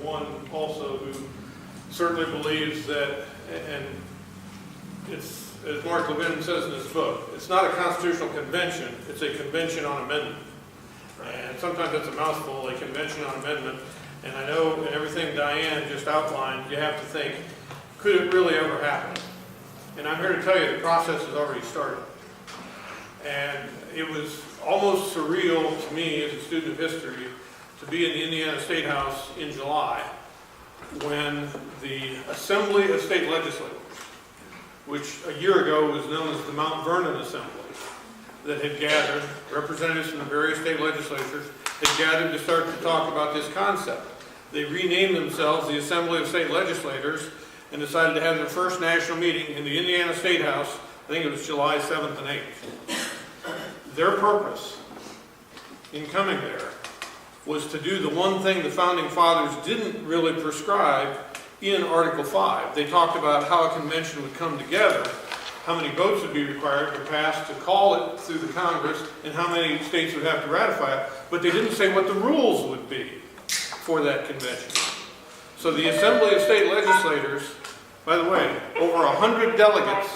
one also who certainly believes that, and it's, as Mark Levin says in his book, it's not a constitutional convention, it's a convention on amendment. And sometimes it's a mouthful, a convention on amendment. And I know in everything Diane just outlined, you have to think, could it really ever happen? And I'm here to tell you the process has already started. And it was almost surreal to me as a student of history to be in the Indiana State House in July when the Assembly of State Legislators, which a year ago was known as the Mount Vernon Assembly, that had gathered, representatives from the various state legislatures, had gathered to start to talk about this concept. They renamed themselves the Assembly of State Legislators and decided to have their first national meeting in the Indiana State House. I think it was July 7th and 8th. Their purpose in coming there was to do the one thing the Founding Fathers didn't really prescribe in Article 5. They talked about how a convention would come together, how many votes would be required to pass to call it through the Congress, and how many states would have to ratify it, but they didn't say what the rules would be for that convention. So the Assembly of State Legislators, by the way, over 100 delegates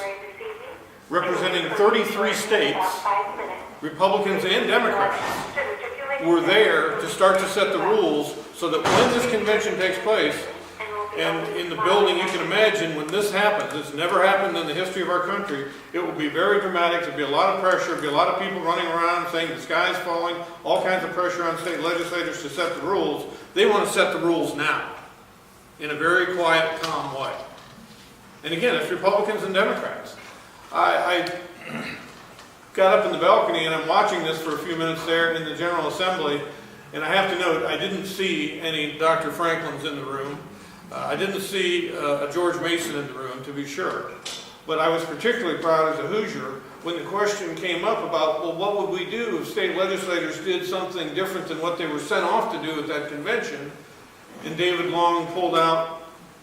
representing 33 states, Republicans and Democrats, were there to start to set the rules so that when this convention takes place, and in the building, you can imagine when this happens, it's never happened in the history of our country, it will be very dramatic, there'll be a lot of pressure, there'll be a lot of people running around saying the sky's falling, all kinds of pressure on state legislators to set the rules. They want to set the rules now, in a very quiet, calm way. And again, it's Republicans and Democrats. I got up in the balcony and I'm watching this for a few minutes there in the General Assembly, and I have to note, I didn't see any Dr. Franklins in the room. I didn't see a George Mason in the room, to be sure. But I was particularly proud as a Hoosier when the question came up about, well, what would we do if state legislators did something different than what they were sent off to do at that convention? And David Long pulled out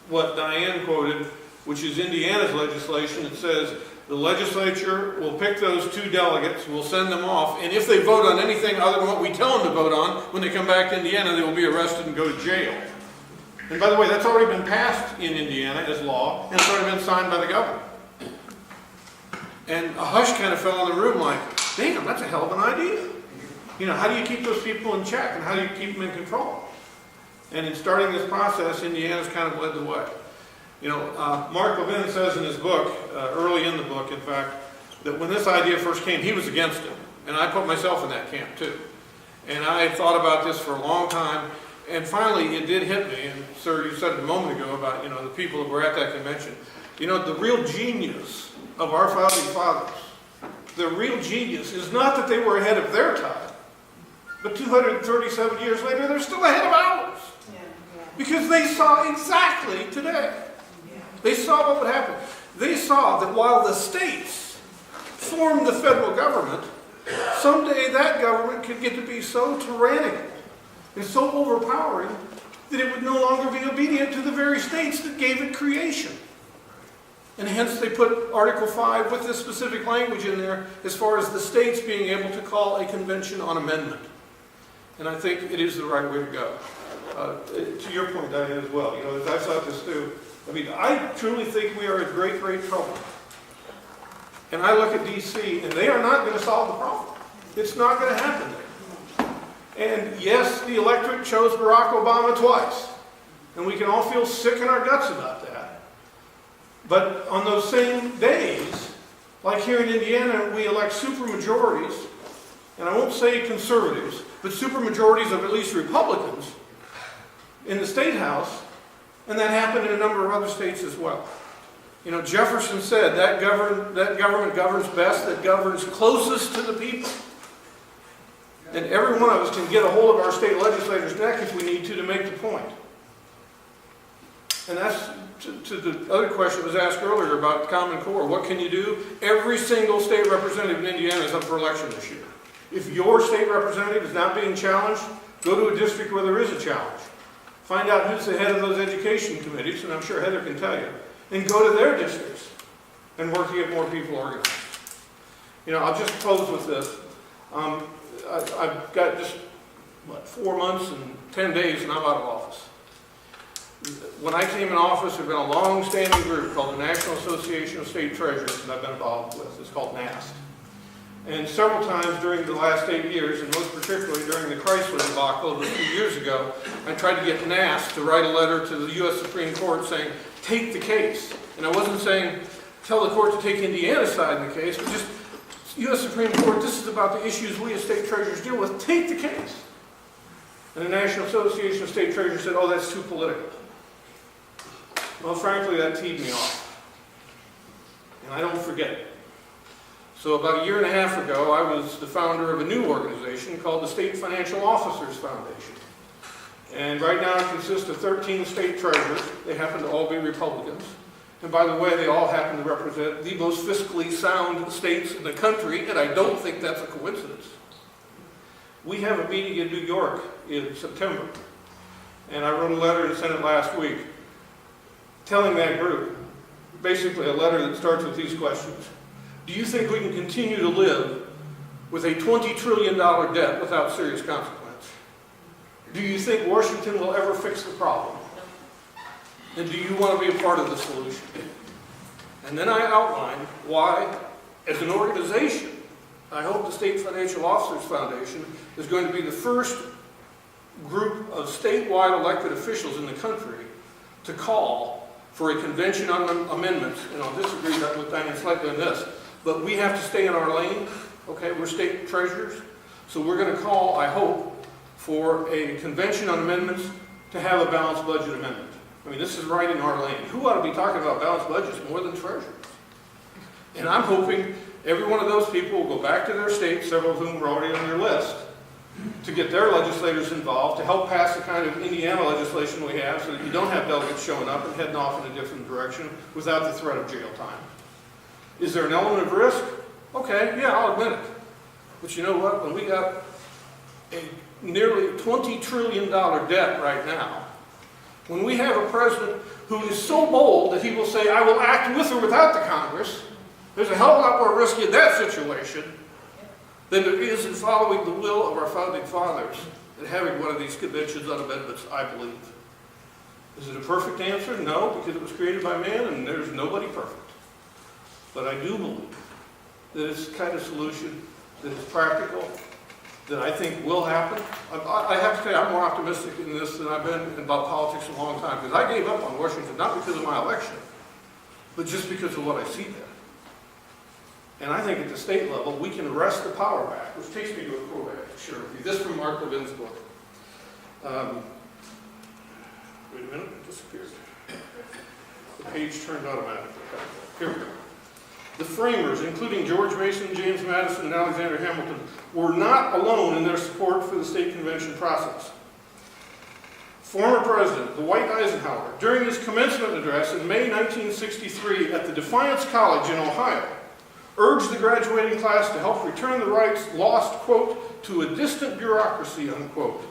what Diane quoted, which is Indiana's legislation. It says, the legislature will pick those 2 delegates, we'll send them off, and if they vote on anything other than what we tell them to vote on, when they come back to Indiana, they will be arrested and go to jail. And by the way, that's already been passed in Indiana as law, and it's already been signed by the governor. And a hush kind of fell in the room like, damn, that's a hell of an idea. You know, how do you keep those people in check, and how do you keep them in control? And in starting this process, Indiana's kind of led the way. You know, Mark Levin says in his book, early in the book, in fact, that when this idea first came, he was against it. And I put myself in that camp, too. And I thought about this for a long time. And finally, it did hit me, and sir, you said it a moment ago about, you know, the people that were at that convention. You know, the real genius of our Founding Fathers, the real genius is not that they were ahead of their time, but 237 years later, they're still ahead of ours. Because they saw exactly today. They saw what would happen. They saw that while the states formed the federal government, someday that government could get to be so tyrannical and so overpowering that it would no longer be obedient to the very states that gave it creation. And hence they put Article 5 with this specific language in there as far as the states being able to call a convention on amendment. And I think it is the right way to go. To your point, Diane, as well, you know, as I've thought this through, I mean, I truly think we are in great, great trouble. And I look at D.C., and they are not going to solve the problem. It's not going to happen there. And yes, the electorate chose Barack Obama twice. And we can all feel sick in our guts about that. But on those same days, like here in Indiana, we elect supermajorities, and I won't say conservatives, but supermajorities of at least Republicans in the State House, and that happened in a number of other states as well. You know, Jefferson said that government governs best that governs closest to the people. And every one of us can get a hold of our state legislator's neck if we need to make the point. And that's to the other question that was asked earlier about Common Core. What can you do? Every single state representative in Indiana is up for election this year. If your state representative is not being challenged, go to a district where there is a challenge. Find out who's the head of those education committees, and I'm sure Heather can tell you, and go to their districts and work to get more people organized. You know, I'll just close with this. I've got just, 4 months and 10 days and I'm out of office. When I came in office, there had been a long-standing group called the National Association of State Treasurers that I've been involved with. It's called NAST. And several times during the last 8 years, and most particularly during the Chrysler debacle of a few years ago, I tried to get NAST to write a letter to the U.S. Supreme Court saying, take the case. And I wasn't saying, tell the court to take Indiana's side in the case, but just, U.S. Supreme Court, this is about the issues we as state treasurers deal with. Take the case. And the National Association of State Treasurers said, oh, that's too political. Well, frankly, that teed me off. And I don't forget it. So about 1.5 years ago, I was the founder of a new organization called the State Financial Officers Foundation. And right now it consists of 13 state treasurers. They happen to all be Republicans. And by the way, they all happen to represent the most fiscally sound states in the country, and I don't think that's a coincidence. We have a meeting in New York in September, and I wrote a letter and sent it last week, telling that group, basically a letter that starts with these questions. Do you think we can continue to live with a $20 trillion debt without serious consequence? Do you think Washington will ever fix the problem? And do you want to be a part of the solution? And then I outlined why, as an organization, I hope the State Financial Officers Foundation is going to be the first group of statewide elected officials in the country to call for a convention on amendments. And I'll disagree with Diane slightly on this, but we have to stay in our lane. Okay, we're state treasurers, so we're going to call, I hope, for a convention on amendments to have a balanced budget amendment. I mean, this is right in our lane. Who ought to be talking about balanced budgets more than treasurers? And I'm hoping every one of those people will go back to their states, several of whom are already on your list, to get their legislators involved, to help pass the kind of Indiana legislation we have so that you don't have delegates showing up and heading off in a different direction without the threat of jail time. Is there an element of risk? Okay, yeah, I'll admit it. But you know what? When we got a nearly $20 trillion debt right now, when we have a president who is so bold that he will say, I will act with or without the Congress, there's a hell of a lot more risk in that situation than there is in following the will of our founding fathers and having one of these conventions on amendments, I believe. Is it a perfect answer? No, because it was created by man and there's nobody perfect. But I do believe that it's the kind of solution that is practical, that I think will happen. I have to say I'm more optimistic in this than I've been about politics a long time, because I gave up on Washington not because of my election, but just because of what I see there. And I think at the state level, we can wrest the power back, which takes me to a quote I have to share with you. This from Mark Levin's book. Wait a minute, it disappeared. The page turned automatically. Here we go. The framers, including George Mason, James Madison, and Alexander Hamilton, were not alone in their support for the state convention process. Former President Dwight Eisenhower, during his commencement address in May 1963 at the Defiance College in Ohio, urged the graduating class to help return the rights lost, quote, to a distant bureaucracy, unquote.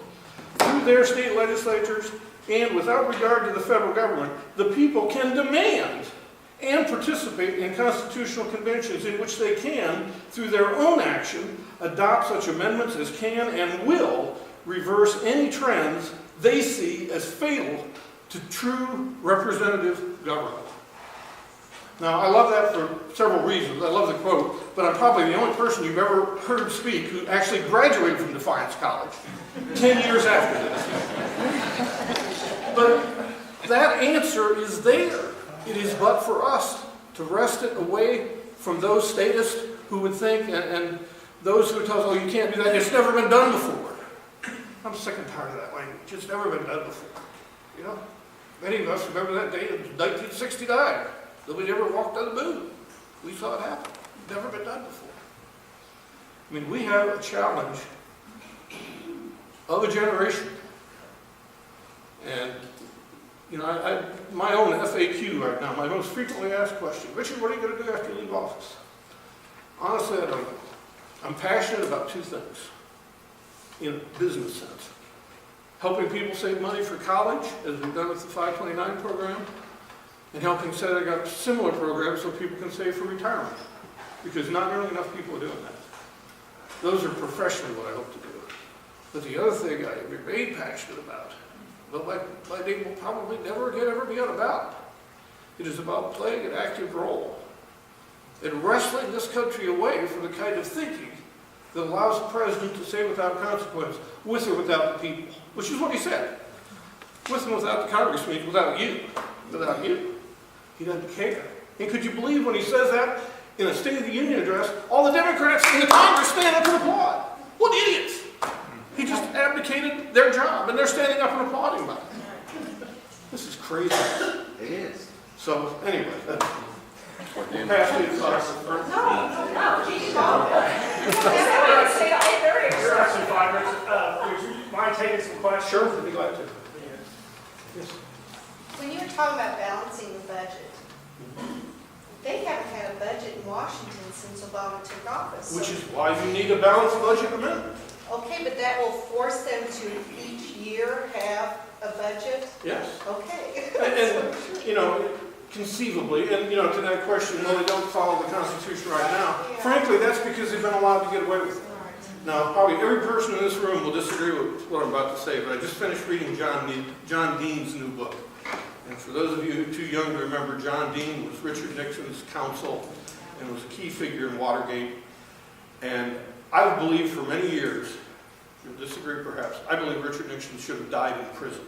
Through their state legislatures and without regard to the federal government, the people can demand and participate in constitutional conventions in which they can, through their own action, adopt such amendments as can and will reverse any trends they see as fatal to true representative government. Now, I love that for several reasons. I love the quote, but I'm probably the only person you've ever heard speak who actually graduated from Defiance College 10 years after this. But that answer is there. It is but for us to wrest it away from those statists who would think, and those who would tell us, oh, you can't do that, it's never been done before. I'm sick and tired of that language. It's never been done before. You know, many of us remember that day in 1969. Nobody ever walked on the moon. We saw it happen. Never been done before. I mean, we have a challenge of a generation. And, you know, my own FAQ right now, my most frequently asked question, Richard, what are you going to do after you leave office? Honestly, I don't know. I'm passionate about two things in a business sense. Helping people save money for college, as we've done with the 529 program, and helping set up similar programs so people can save for retirement. Because not nearly enough people are doing that. Those are professionally what I hope to do. But the other thing I remain passionate about but my name will probably never again ever be on a ballot. It is about playing an active role in wrestling this country away from the kind of thinking that allows the president to say without consequence, with or without the people, which is what he said. With and without the Congress means without you. Without you. He doesn't care. And could you believe when he says that in a State of the Union address, all the Democrats in the Congress stand up and applaud? What idiots! He just abdicated their job, and they're standing up and applauding about it. This is crazy. It is. So, anyway, that's pass these thoughts. You're actually 5 minutes. Would you mind taking some questions? Sure, I'd be glad to. Yes. When you were talking about balancing the budget, they haven't had a budget in Washington since Obama took office. Which is why you need a balanced budget amendment. Okay, but that will force them to each year have a budget? Yes. Okay. And you know, conceivably, and you know, to that question, well, they don't follow the Constitution right now. Yeah. Frankly, that's because they've been allowed to get away with it. Now, probably every person in this room will disagree with what I'm about to say, but I just finished reading John Dean's new book. And for those of you too young to remember, John Dean was Richard Nixon's counsel and was a key figure in Watergate. And I've believed for many years, you'll disagree perhaps, I believe Richard Nixon should have died in prison.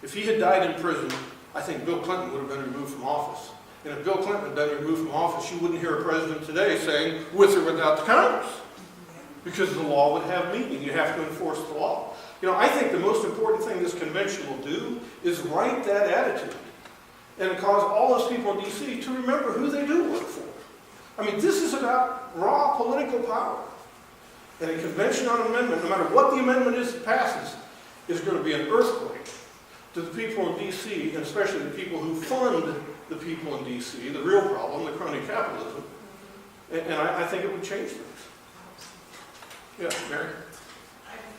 If he had died in prison, I think Bill Clinton would have been removed from office. And if Bill Clinton had been removed from office, you wouldn't hear a president today saying, with or without the Congress. Because the law would have meaning. You have to enforce the law. You know, I think the most important thing this convention will do is right that attitude and cause all those people in D.C. to remember who they do work for. I mean, this is about raw political power. And a convention on amendment, no matter what the amendment is that passes, is going to be an earthquake to the people in D.C., and especially the people who fund the people in D.C., the real problem, the crony capitalism. And I think it would change things. Yeah, Mary?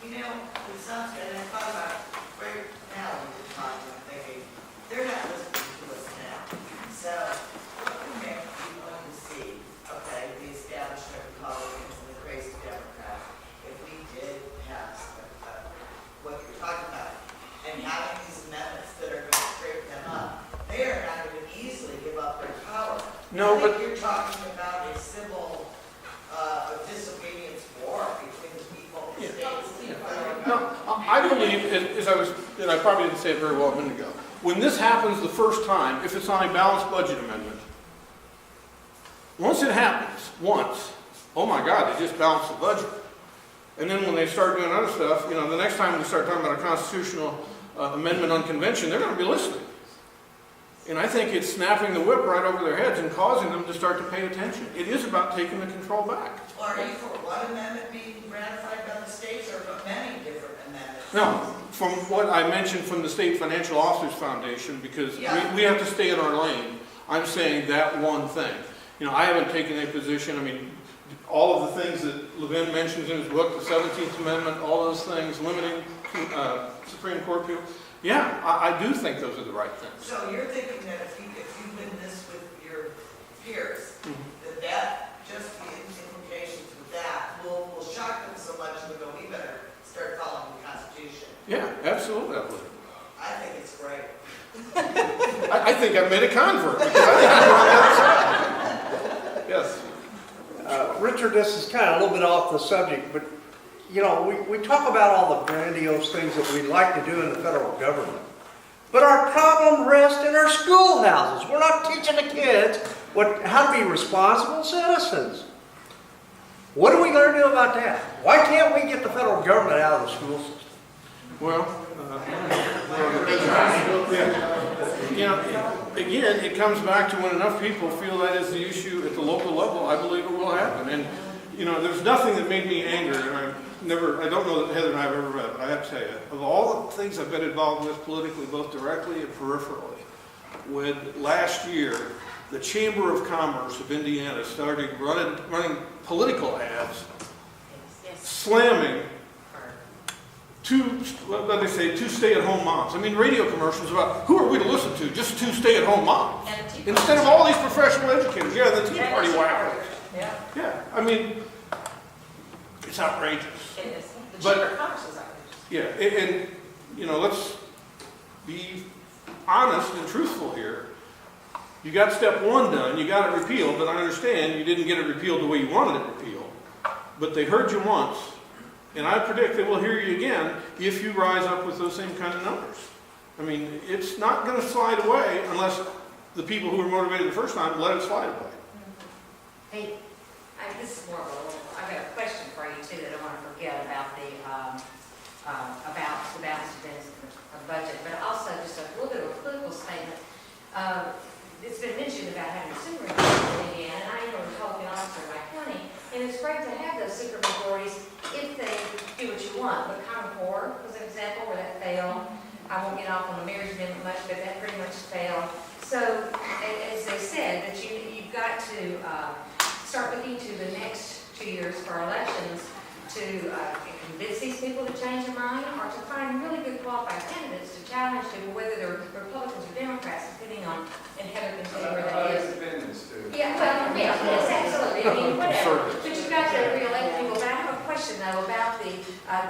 You know, it sounds good, and I thought about right now when you're talking, I'm thinking, they're not listening to us now. So, what would make you want to see, okay, the establishment of Republicans and the crazy Democrats, if we did pass what you're talking about, and having these amendments that are going to scrape them up, they are not going to easily give up their power. No, but you're talking about a civil disobedience war between the people and the states. no, I believe, and I probably didn't say it very well a minute ago, when this happens the first time, if it's on a balanced budget amendment, once it happens, oh my God, they just balanced the budget. And then when they start doing other stuff, you know, the next time we start talking about a constitutional amendment on convention, they're going to be listening. And I think it's snapping the whip right over their heads and causing them to start to pay attention. It is about taking the control back. Well, are you for one amendment being ratified by the states or many different amendments? No, from what I mentioned from the State Financial Officers Foundation, because we have to stay in our lane, I'm saying that one thing. You know, I haven't taken a position. I mean, all of the things that Levin mentions in his book, the 17th Amendment, all those things, limiting Supreme Court people, yeah, I do think those are the right things. So you're thinking that if you win this with your peers, that just the implications with that will shock them so much that we better start following the Constitution. Yeah, absolutely, I believe. I think it's great. I think I've made a convert. Because I think I'm on the other side. Yes. Richard, this is kind of a little bit off the subject, but you know, we talk about all the grandiose things that we'd like to do in the federal government. But our problem rests in our schoolhouses. We're not teaching the kids how to be responsible citizens. What are we going to do about that? Why can't we get the federal government out of the school system? Well, you know, again, it comes back to when enough people feel that is the issue at the local level, I believe it will happen. And, you know, there's nothing that made me angry, and I don't know that Heather and I have ever met, but I have to tell you, of all the things I've been involved with politically, both directly and peripherally, when last year the Chamber of Commerce of Indiana started running political ads, slamming two stay-at-home moms. I mean, radio commercials about who are we to listen to? Just two stay-at-home moms. Instead of all these professional educators. Yeah, the Tea Party whackers. Yeah, I mean, it's outrageous. It is. The But- Chamber of Commerce is outrageous. Yeah, and you know, be honest and truthful here. You got step one done, you got it repealed, but I understand you didn't get it repealed the way you wanted it repealed. But they heard you once, and I predict they will hear you again if you rise up with those same kind of numbers. I mean, it's not going to slide away unless the people who were motivated the first time let it slide away. Hey, this is more of a, I've got a question for you too that I want to forget about the balanced budget, but also just a little bit of a political statement. It's been mentioned about having supermajorities in Indiana, and I am a Republican officer in my county, and it's great to have those supermajorities if they do what you want. But Common Core was an example where that failed. I won't get off on the marriage amendment much, but that pretty much failed. So, as they said, that you've got to start looking to the next 2 years for elections to convince these people to change their mind, or to find really good qualified candidates to challenge people, whether they're Republicans or Democrats, depending on, and Heather can tell you where that is. Independents too. Yeah, well, yeah, yes, absolutely, I mean, whatever. But you've got to re-elect people. But I have a question though about the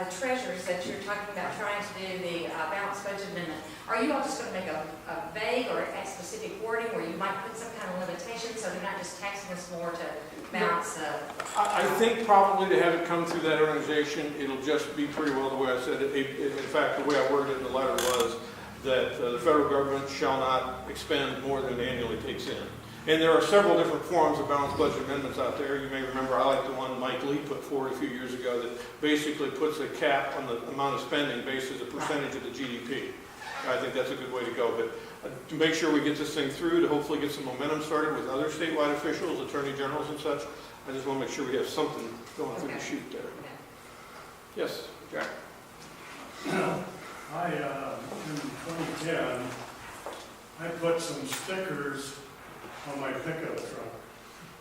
treasures that you're talking about trying to do, the balanced budget amendment. Are you all just going to make a vague or a specific wording where you might put some kind of limitation so they're not just taxing us more to balance? I think probably to have it come through that organization, it'll just be pretty well the way I said it. In fact, the way I worded it in the letter was that the federal government shall not expend more than it annually takes in. And there are several different forms of balanced budget amendments out there. You may remember I like the one Mike Lee put forward a few years ago that basically puts a cap on the amount of spending based as a percentage of the GDP. I think that's a good way to go. But to make sure we get this thing through, to hopefully get some momentum started with other statewide officials, attorney generals and such, I just want to make sure we have something going through the chute there. Yes, Jack? In 2010, I put some stickers on my pickup truck.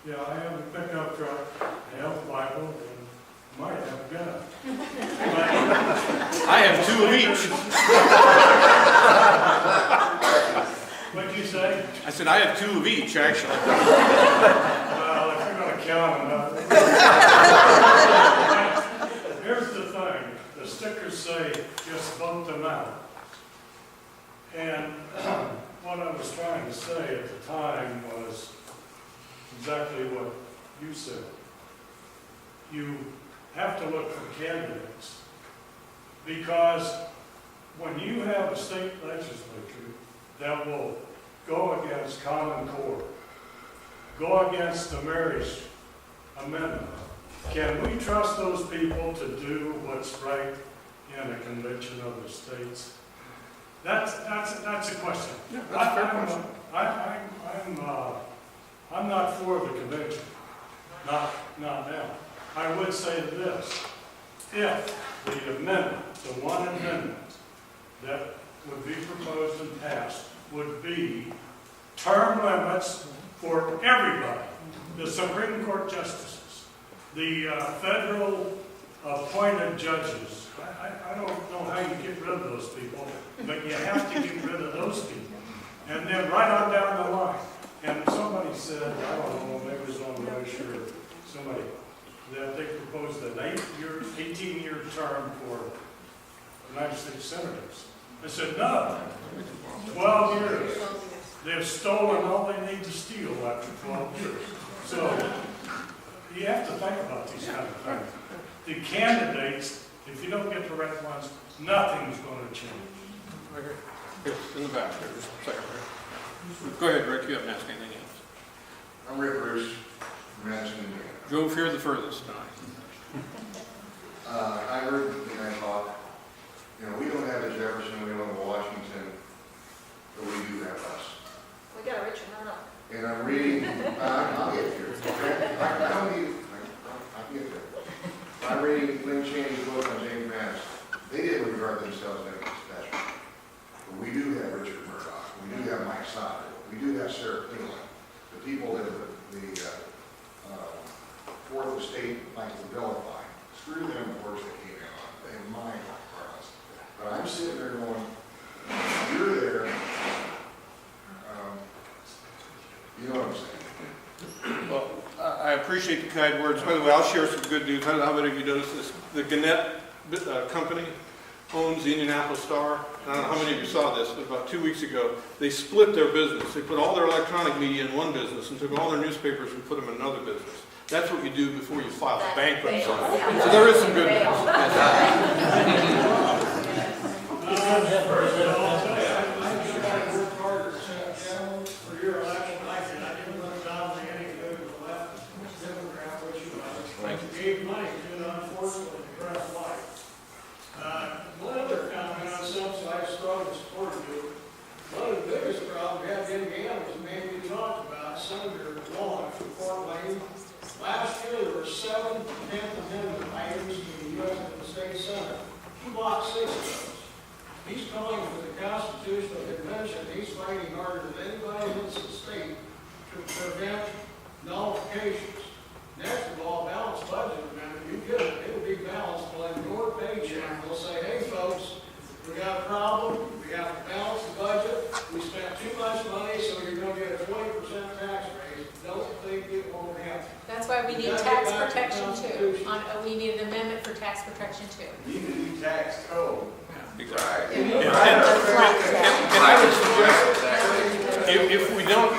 Yeah, I have a pickup truck, I have a Bible, and might have a gun. I have two of each. What'd you say? I said I have two of each, actually. Well, if you're gonna count them up. Here's the thing, the stickers say, just vote them out. And what I was trying to say at the time was exactly what you said. You have to look for candidates, because when you have a state legislature that will go against Common Core, go against the marriage amendment, can we trust those people to do what's right in a convention of the states? That's a question. Yeah, that's a fair question. I'm not for the convention, not now. I would say this: if the amendment, the one amendment that would be proposed and passed would be term limits for everybody, the Supreme Court justices, the federal appointed judges. I don't know how you get rid of those people, but you have to get rid of those people. And then right on down the line. And somebody said, I don't know, maybe it was on the show, somebody, that they proposed an 18-year term for United States senators. I said, no, 12 years. They've stolen all they need to steal after 12 years. So you have to think about these kind of things. The candidates, if you don't get the right ones, nothing's going to change. Okay. Yes, in the back there, just a second. Go ahead, Rick, you haven't asked anything else. I'm Rick Bruce from Madison, Indiana. Drove here the furthest tonight. I heard the guy talk, we don't have a Jefferson, we don't have a Washington, but we do have us. We got a Richard Murdock. And I'm reading, I'll get here. I don't need, I'll get there. I'm reading Lynn Cheney's book on James Madison. They didn't regard themselves as anything special. But we do have Richard Murdock. We do have Mike Sodder. We do have Sarah Cleveland. The people that the Fourth Estate like to vilify. Screw them, of course, that came in on. They have mind like us. But I'm sitting there going, you're there. You know what I'm saying? Well, I appreciate the kind words. By the way, I'll share some good news. I don't know how many of you noticed this. The Gannett company owns the Indianapolis Star. I don't know how many of you saw this, but about 2 weeks ago, they split their business. They put all their electronic media in one business and took all their newspapers and put them in another business. That's what you do before you file a bankruptcy. So there is some good news. For your election, I didn't want to dominate any good to the left, Democrat, which you gave money to, unfortunately, the current life. One other comment on something I strongly support you. One of the biggest problems we have in Indiana was maybe we talked about Senator Long from Fort Wayne. Last year there were 7 10th Amendment items in the U.S. and the state Senate. He blocked 6 of those. He's calling for the Constitutional Convention. He's fighting harder than anybody in the state to prevent nullifications. Next of all, balanced budget amendment, you get it, it'll be balanced, but in your paycheck, they'll say, hey folks, we got a problem, we have to balance the budget, we spent too much money, so you're gonna get a 20% tax raise. Don't think it won't happen. That's why we need tax protection too. We need an amendment for tax protection too. You need a new tax code. Exactly. Right. And I would suggest, if we don't,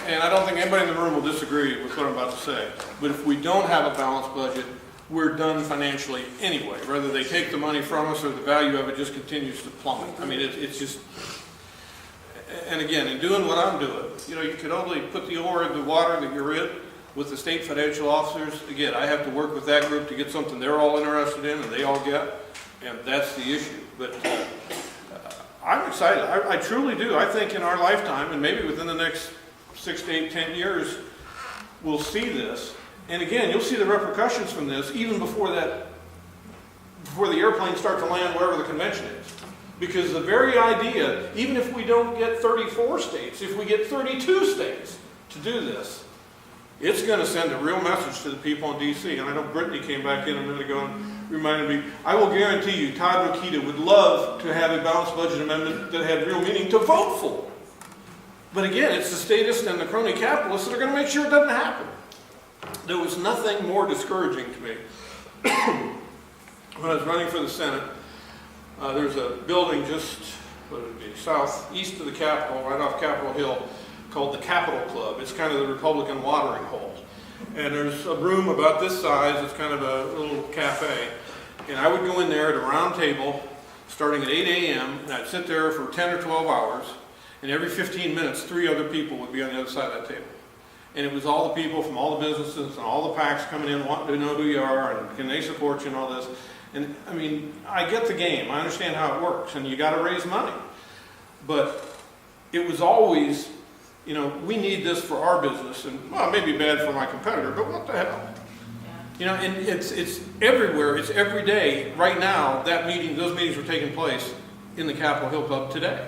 and I don't think anybody in the room will disagree with what I'm about to say, but if we don't have a balanced budget, we're done financially anyway. Whether they take the money from us or the value of it just continues to plummet. I mean, it's just, and again, in doing what I'm doing, you know, you can only put the ore in the water that you're in with the state financial officers. Again, I have to work with that group to get something they're all interested in and they all get, and that's the issue. But I'm excited. I truly do. I think in our lifetime, and maybe within the next 6 to 8, 10 years, we'll see this. And again, you'll see the repercussions from this even before the airplanes start to land wherever the convention is. Because the very idea, even if we don't get 34 states, if we get 32 states to do this, it's going to send a real message to the people in D.C. And I know Brittany came back in a minute ago and reminded me, I will guarantee you, Todd Rokita would love to have a balanced budget amendment that had real meaning to vote for. But again, it's the statists and the crony capitalists that are going to make sure it doesn't happen. There was nothing more discouraging to me. When I was running for the Senate, there's a building just, what would it be, southeast of the Capitol, right off Capitol Hill, called the Capitol Club. It's kind of the Republican watering hole. And there's a room about this size, it's kind of a little cafe. And I would go in there at a round table, starting at 8 a.m., and I'd sit there for 10 or 12 hours, and every 15 minutes, 3 other people would be on the other side of that table. And it was all the people from all the businesses and all the PACs coming in wanting to know who you are and can they support you and all this. And I mean, I get the game. I understand how it works and you got to raise money. But it was always, you know, we need this for our business and, well, it may be bad for my competitor, but what the hell? You know, and it's everywhere. It's every day. Right now, those meetings were taking place in the Capitol Hill Club today.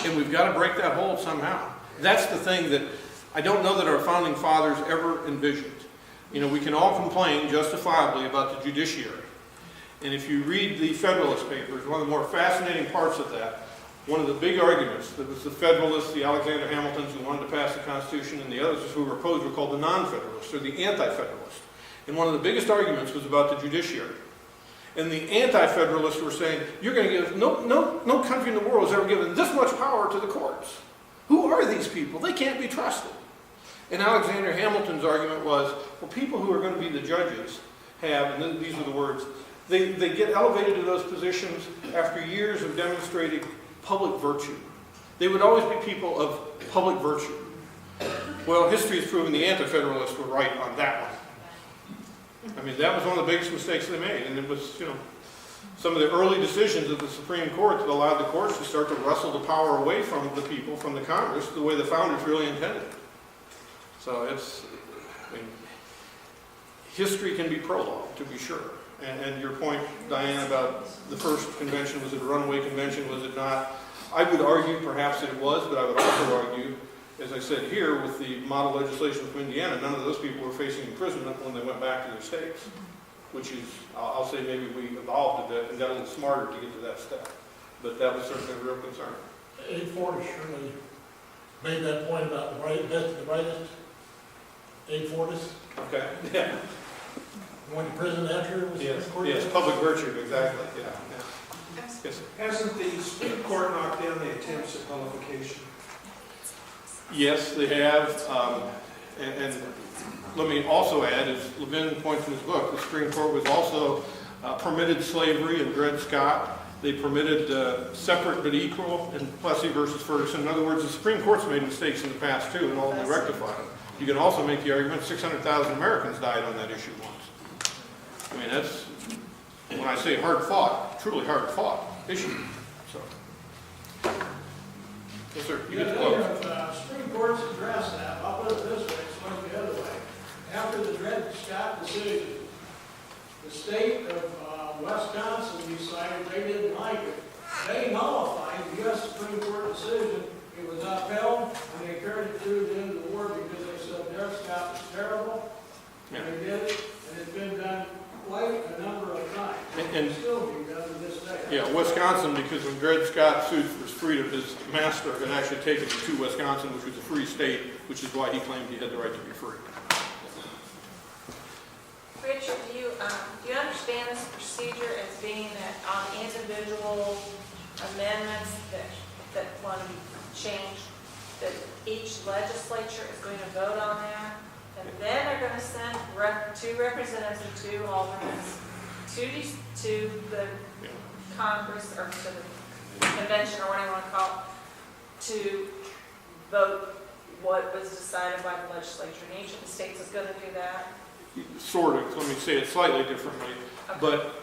And we've got to break that hold somehow. That's the thing that I don't know that our founding fathers ever envisioned. You know, we can all complain justifiably about the judiciary. And if you read the Federalist Papers, one of the more fascinating parts of that, one of the big arguments, that was the Federalists, the Alexander Hamiltons who wanted to pass the Constitution, and the others who were opposed were called the non-Federalists, or the anti-Federalists. And one of the biggest arguments was about the judiciary. And the anti-Federalists were saying, you're going to give, no country in the world has ever given this much power to the courts. Who are these people? They can't be trusted. And Alexander Hamilton's argument was, well, people who are going to be the judges have, and these were the words, they get elevated to those positions after years of demonstrating public virtue. They would always be people of public virtue. Well, history has proven the anti-federalists were right on that one. I mean, that was one of the biggest mistakes they made, and it was, you know, some of the early decisions of the Supreme Court that allowed the courts to start to wrestle the power away from the people, from the Congress, the way the founders really intended. So it's, I mean, history can be prologue, to be sure. And your point, Diane, about the first convention, was it a runaway convention, was it not? I would argue perhaps it was, but I would also argue, as I said here, with the model legislation of Indiana, none of those people were facing imprisonment when they went back to their states, which is, I'll say maybe we evolved a bit and got a little smarter to get to that step. But that was certainly a real concern. 840 surely made that point about the brightest 840s. Okay, yeah. Went to prison after it was Yes, recorded? yes, public virtue, exactly, yeah. Yes, sir. Hasn't the Supreme Court knocked down the attempts at nullification? Yes, they have, and let me also add, as Levin points in his book, the Supreme Court was also permitted slavery in Dred Scott. They permitted separate but equal in Plessy versus Ferguson. In other words, the Supreme Court's made mistakes in the past too, and ultimately rectified them. You can also make the argument 600,000 Americans died on that issue once. I mean, that's, when I say hard fought, truly hard fought issue. So, yes, sir. You get the close. The Supreme Court's addressed that. I'll put it this way, it's going the other way. After the Dred Scott decision, the state of Wisconsin decided they didn't like it. They nullified the U.S. Supreme Court decision. It was upheld, and they carried it through the end of the war because they said Dred Scott was terrible. Yeah. And they did it, and it's been done quite a number of times. And It's still being done to this day. yeah, Wisconsin, because when Dred Scott sued for his freedom, his master had actually taken him to Wisconsin, which was a free state, which is why he claimed he had the right to be free. Richard, do you understand this procedure as being that on individual amendments that want to be changed, that each legislature is going to vote on that, and then they're going to send two representatives and two aldermen to the Congress, or to the convention, or whatever you want to call it, to vote what was decided by the legislature, and each of the states is going to do that? Sort of, let me say it slightly differently, but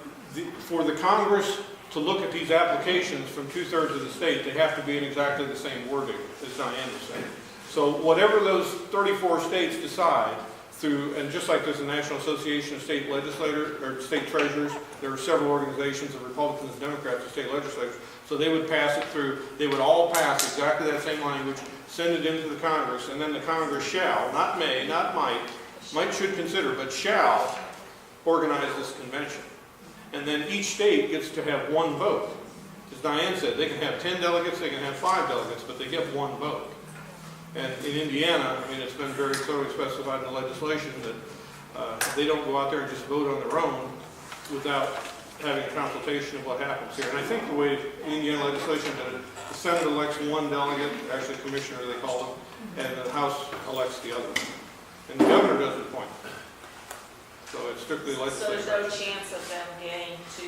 for the Congress to look at these applications from 2/3 of the state, they have to be in exactly the same wording, as Diane was saying. So whatever those 34 states decide through, and just like there's a National Association of State Legislators, or State Treasurers, there are several organizations of Republicans and Democrats and state legislators, so they would pass it through, they would all pass exactly that same language, send it into the Congress, and then the Congress shall, not may, not might should consider, but shall organize this convention. And then each state gets to have one vote. As Diane said, they can have 10 delegates, they can have 5 delegates, but they get one vote. And in Indiana, I mean, it's been very clearly specified in the legislation that they don't go out there and just vote on their own without having a consultation of what happens here. And I think the way Indiana legislation did it, the Senate elects one delegate, actually commissioner they call them, and the House elects the other. And the governor doesn't appoint them. So it's strictly So legislative. there's no chance of them getting to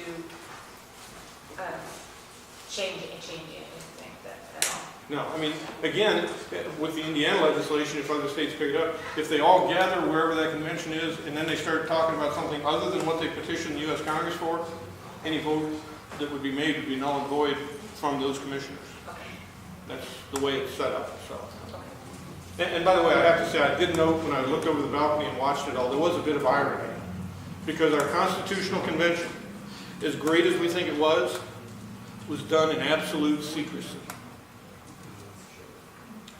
change anything at all? No, I mean, again, with the Indiana legislation, if other states pick it up, if they all gather wherever that convention is, and then they start talking about something other than what they petitioned the U.S. Congress for, any vote that would be made would be null and void from those commissioners. Okay. That's the way it's set up, so. Okay. And by the way, I have to say, I did note when I looked over the balcony and watched it all, there was a bit of irony. Because our Constitutional Convention, as great as we think it was done in absolute secrecy.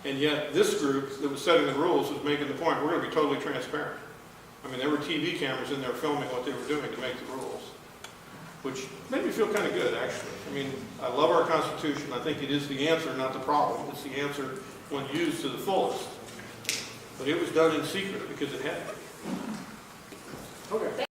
And yet, this group that was setting the rules was making the point, we're going to be totally transparent. I mean, there were TV cameras in there filming what they were doing to make the rules, which made me feel kind of good, actually. I mean, I love our Constitution. I think it is the answer, not the problem. It's the answer when used to the fullest. But it was done in secret because it had to be. Okay.